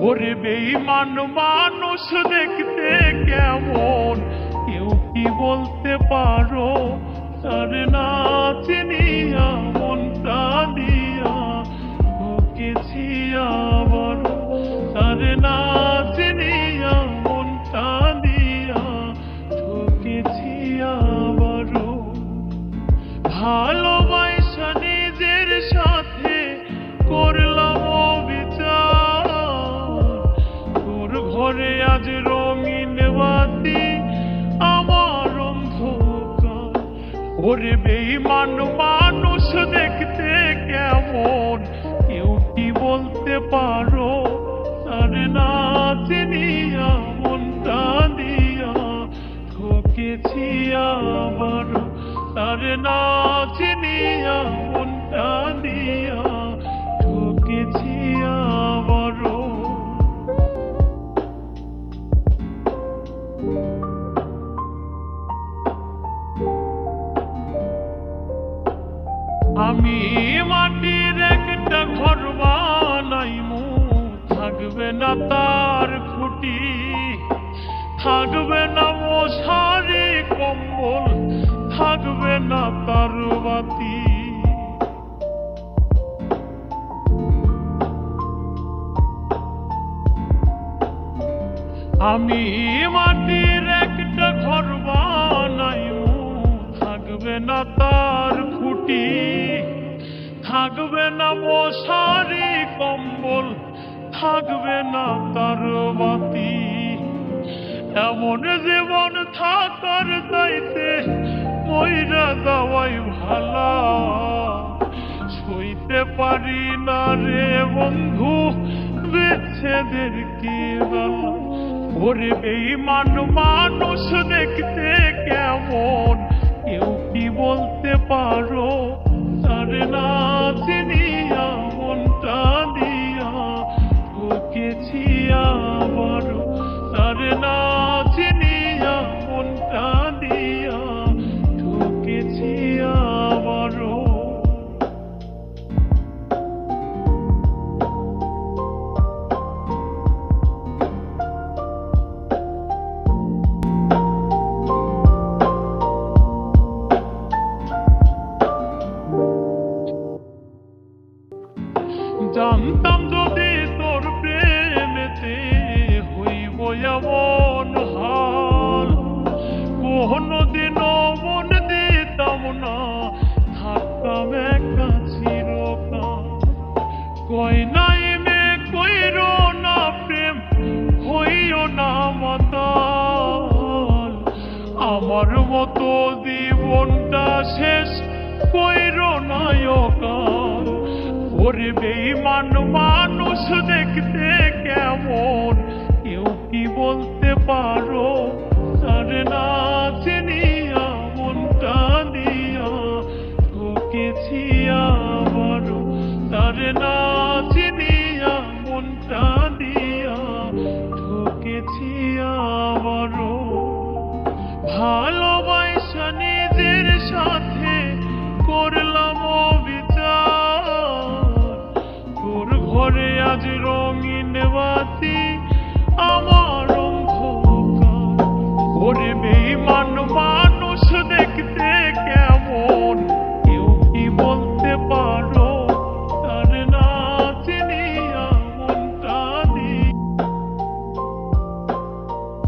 ওরে বেঈমান মানুষ দেখতে কেমন কেউ কি বলতে পারো? তার না চিনিয়া মনটা দিয়া ঠকেছি আবার, তার না চিনিয়া মনটা দিয়া ঠকেছি আবারও। ভালোবাসা নিজের সাথে করলাম অবিচার, তোর ঘরে আজ রঙিন বাতি আমার অন্ধকার। ওরে বেঈমান মানুষ দেখতে কেমন কেউ কি বলতে পারো? তার না চিনিয়া মনটা দিয়া ঠকেছি আবার, তার না চিনিয়া মনটা দিয়া ঠকেছি আবারও। আমি মাটির একটা ঘর বানাইমু, থাকবে না তার খুঁটি, থাকবে না মশারি কম্বল, থাকবে না তার বাতি। আমি মাটির একটা ঘর বানাইমু, থাকবে না তার খুঁটি, থাকবে না মশারি কম্বল, থাকবে না তার বাতি। এমন জীবন থাকার চাইতে মইরা যাওয়াই ভালা, সইতে পারি না রে বন্ধু বিচ্ছেদের কি জ্বালা। ওরে বেঈমান মানুষ দেখতে কেমন কেউ কি বলতে পারো? তার না চিনিয়া মনটা দিয়া ঠকেছি আবার, তার না চিনিয়া মনটা দিয়া ঠকেছি আবারও। জানতাম যদি তোর প্রেমেতে হইব এমন হাল, কোনদিনও মন দিতাম না, থাকতাম একা চিরকাল। কই নাই মে কইরো না প্রেম, হইও না মাতাল, আমার মতো জীবনটা শেষ কইরো না অকাল। ওরে বেঈমান মানুষ দেখতে কেমন কেউ কি বলতে পারো?